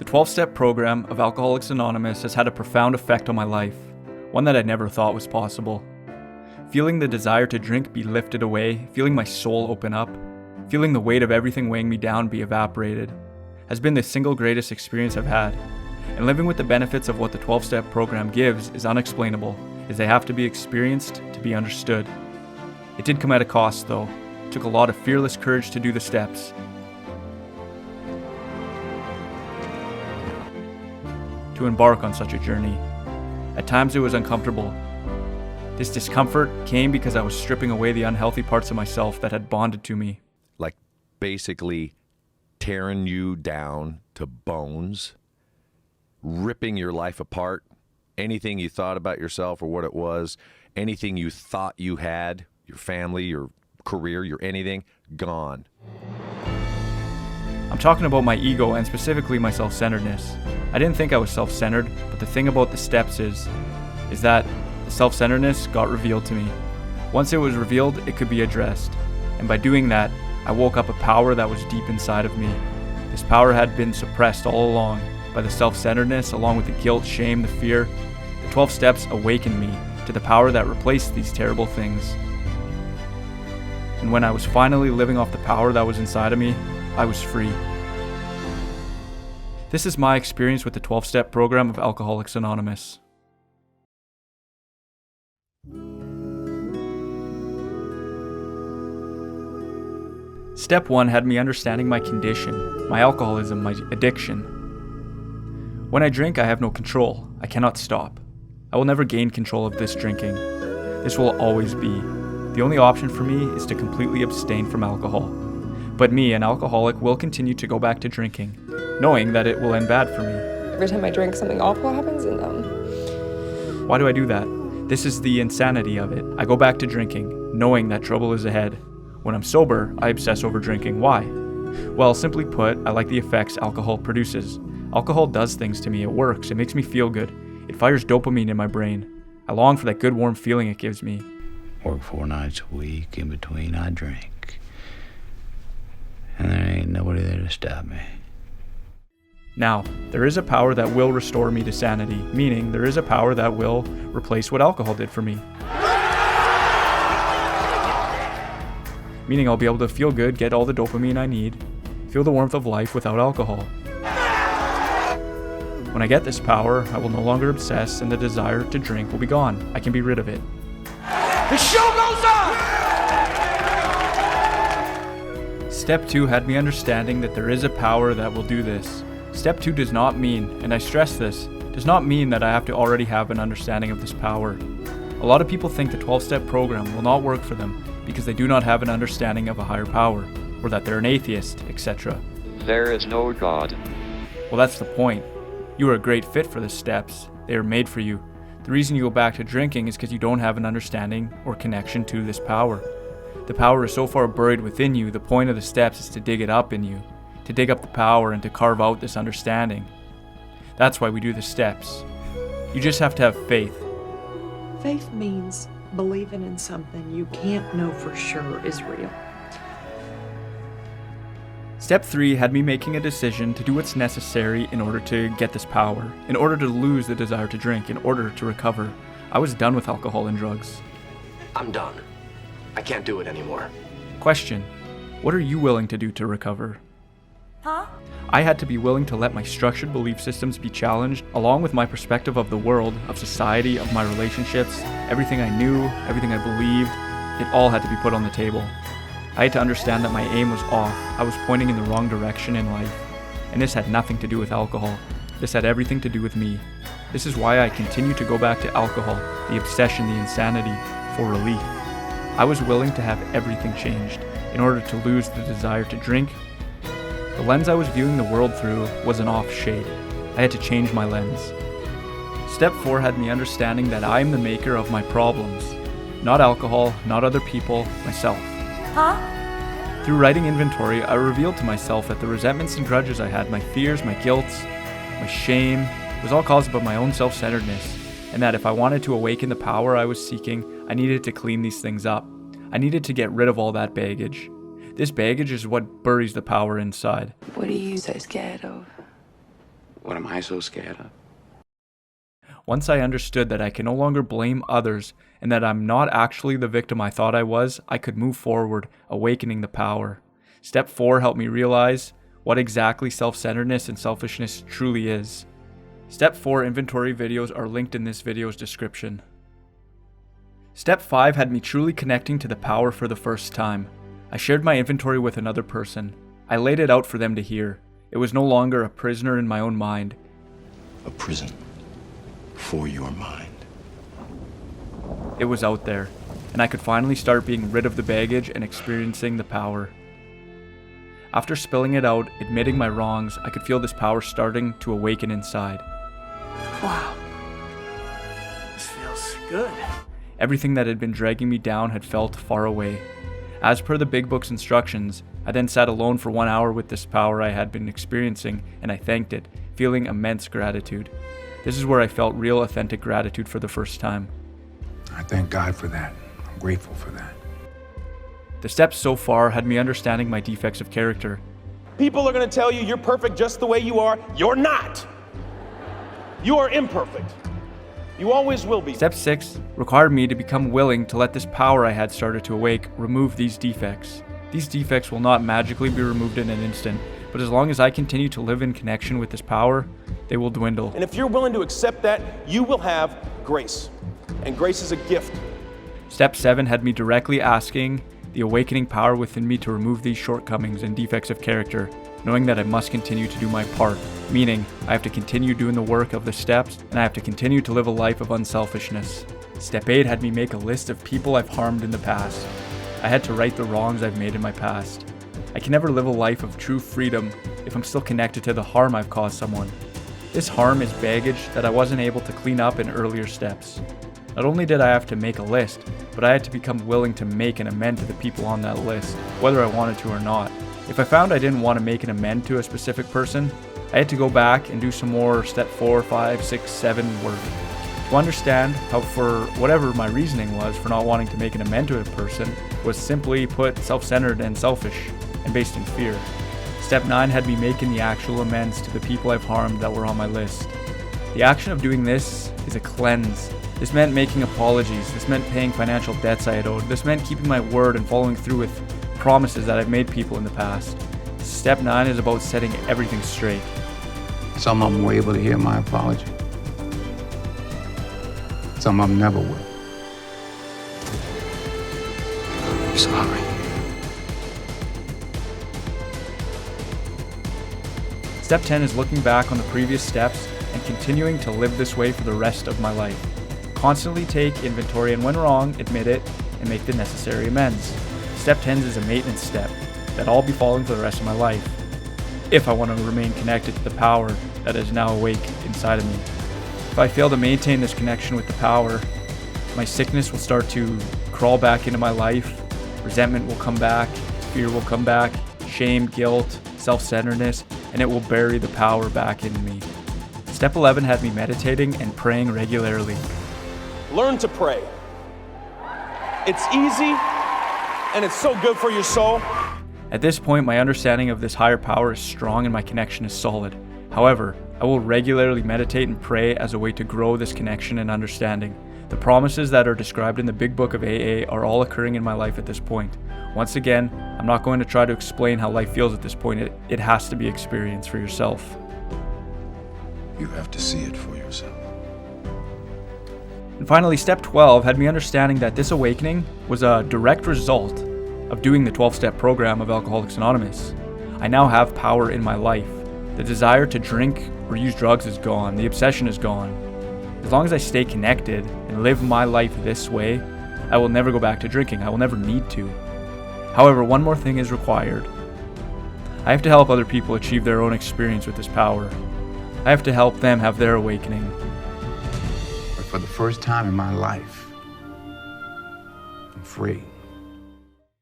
The 12-step program of Alcoholics Anonymous has had a profound effect on my life, one that I never thought was possible. Feeling the desire to drink be lifted away, feeling my soul open up, feeling the weight of everything weighing me down be evaporated, has been the single greatest experience I've had. And living with the benefits of what the 12-step program gives is unexplainable, as they have to be experienced to be understood. It did come at a cost, though. It took a lot of fearless courage to do the steps. To embark on such a journey. At times it was uncomfortable. This discomfort came because I was stripping away the unhealthy parts of myself that had bonded to me. Like basically tearing you down to bones, ripping your life apart, anything you thought about yourself or what it was, anything you thought you had, your family, your career, your anything, gone. I'm talking about my ego and specifically my self-centeredness. I didn't think I was self-centered, but the thing about the steps is that the self-centeredness got revealed to me. Once it was revealed, it could be addressed. And by doing that, I woke up a power that was deep inside of me. This power had been suppressed all along by the self-centeredness, along with the guilt, shame, the fear. The 12 steps awakened me to the power that replaced these terrible things. And when I was finally living off the power that was inside of me, I was free. This is my experience with the 12-step program of Alcoholics Anonymous. Step 1 had me understanding my condition, my alcoholism, my addiction. When I drink, I have no control. I cannot stop. I will never gain control of this drinking. This will always be. The only option for me is to completely abstain from alcohol. But me, an alcoholic, will continue to go back to drinking, knowing that it will end bad for me. Every time I drink, something awful happens, and Why do I do that? This is the insanity of it. I go back to drinking, knowing that trouble is ahead. When I'm sober, I obsess over drinking. Why? Well, simply put, I like the effects alcohol produces. Alcohol does things to me. It works. It makes me feel good. It fires dopamine in my brain. I long for that good warm feeling it gives me. Work 4 nights a week. In between, I drink. And there ain't nobody there to stop me. Now, there is a power that will restore me to sanity, meaning there is a power that will replace what alcohol did for me. Meaning I'll be able to feel good, get all the dopamine I need, feel the warmth of life without alcohol. When I get this power, I will no longer obsess and the desire to drink will be gone. I can be rid of it. The show goes on! Step 2 had me understanding that there is a power that will do this. Step 2 does not mean, and I stress this, does not mean that I have to already have an understanding of this power. A lot of people think the 12-step program will not work for them because they do not have an understanding of a higher power, or that they're an atheist, etc. There is no God. Well, that's the point. You are a great fit for the steps. They are made for you. The reason you go back to drinking is because you don't have an understanding or connection to this power. The power is so far buried within you, the point of the steps is to dig it up in you, to dig up the power and to carve out this understanding. That's why we do the steps. You just have to have faith. Faith means believing in something you can't know for sure is real. Step 3 had me making a decision to do what's necessary in order to get this power, in order to lose the desire to drink, in order to recover. I was done with alcohol and drugs. I'm done. I can't do it anymore. Question: what are you willing to do to recover? I had to be willing to let my structured belief systems be challenged, along with my perspective of the world, of society, of my relationships, everything I knew, everything I believed, it all had to be put on the table. I had to understand that my aim was off. I was pointing in the wrong direction in life. And this had nothing to do with alcohol. This had everything to do with me. This is why I continue to go back to alcohol, the obsession, the insanity, for relief. I was willing to have everything changed in order to lose the desire to drink. The lens I was viewing the world through was an off shade. I had to change my lens. Step 4 had me understanding that I am the maker of my problems. Not alcohol, not other people, myself. Through writing inventory, I revealed to myself that the resentments and grudges I had, my fears, my guilts, my shame, was all caused by my own self-centeredness, and that if I wanted to awaken the power I was seeking, I needed to clean these things up. I needed to get rid of all that baggage. This baggage is what buries the power inside. What are you so scared of? What am I so scared of? Once I understood that I can no longer blame others and that I'm not actually the victim I thought I was, I could move forward, awakening the power. Step 4 helped me realize what exactly self-centeredness and selfishness truly is. Step 4 inventory videos are linked in this video's description. Step 5 had me truly connecting to the power for the first time. I shared my inventory with another person. I laid it out for them to hear. It was no longer a prisoner in my own mind. A prison for your mind. It was out there, and I could finally start being rid of the baggage and experiencing the power. After spilling it out, admitting my wrongs, I could feel this power starting to awaken inside. Wow. This feels good. Everything that had been dragging me down had felt far away. As per the big book's instructions, I then sat alone for 1 hour with this power I had been experiencing, and I thanked it, feeling immense gratitude. This is where I felt real authentic gratitude for the first time. I thank God for that. I'm grateful for that. The steps so far had me understanding my defects of character. People are going to tell you you're perfect just the way you are. You're not. You are imperfect. You always will be. Step 6 required me to become willing to let this power I had started to awake remove these defects. These defects will not magically be removed in an instant, but as long as I continue to live in connection with this power, they will dwindle. And if you're willing to accept that, you will have grace. And grace is a gift. Step 7 had me directly asking the awakening power within me to remove these shortcomings and defects of character, knowing that I must continue to do my part, meaning I have to continue doing the work of the steps, and I have to continue to live a life of unselfishness. Step 8 had me make a list of people I've harmed in the past. I had to right the wrongs I've made in my past. I can never live a life of true freedom if I'm still connected to the harm I've caused someone. This harm is baggage that I wasn't able to clean up in earlier steps. Not only did I have to make a list, but I had to become willing to make an amend to the people on that list, whether I wanted to or not. If I found I didn't want to make an amend to a specific person, I had to go back and do some more step 4, 5, 6, 7 work. To understand how, for whatever my reasoning was for not wanting to make an amend to a person, was simply put self-centered and selfish, and based in fear. Step 9 had me making the actual amends to the people I've harmed that were on my list. The action of doing this is a cleanse. This meant making apologies. This meant paying financial debts I had owed. This meant keeping my word and following through with promises that I've made people in the past. Step 9 is about setting everything straight. Some of them were able to hear my apology. Some of them never will. I'm sorry. Step 10 is looking back on the previous steps and continuing to live this way for the rest of my life. Constantly take inventory, and when wrong, admit it and make the necessary amends. Step 10 is a maintenance step that I'll be following for the rest of my life, if I want to remain connected to the power that is now awake inside of me. If I fail to maintain this connection with the power, my sickness will start to crawl back into my life, resentment will come back, fear will come back, shame, guilt, self-centeredness, and it will bury the power back in me. Step 11 had me meditating and praying regularly. Learn to pray. It's easy, and it's so good for your soul. At this point, my understanding of this higher power is strong and my connection is solid. However, I will regularly meditate and pray as a way to grow this connection and understanding. The promises that are described in the big book of AA are all occurring in my life at this point. Once again, I'm not going to try to explain how life feels at this point. It has to be experienced for yourself. You have to see it for yourself. And finally, step 12 had me understanding that this awakening was a direct result of doing the 12-step program of Alcoholics Anonymous. I now have power in my life. The desire to drink or use drugs is gone. The obsession is gone. As long as I stay connected and live my life this way, I will never go back to drinking. I will never need to. However, one more thing is required. I have to help other people achieve their own experience with this power. I have to help them have their awakening. But for the first time in my life, I'm free.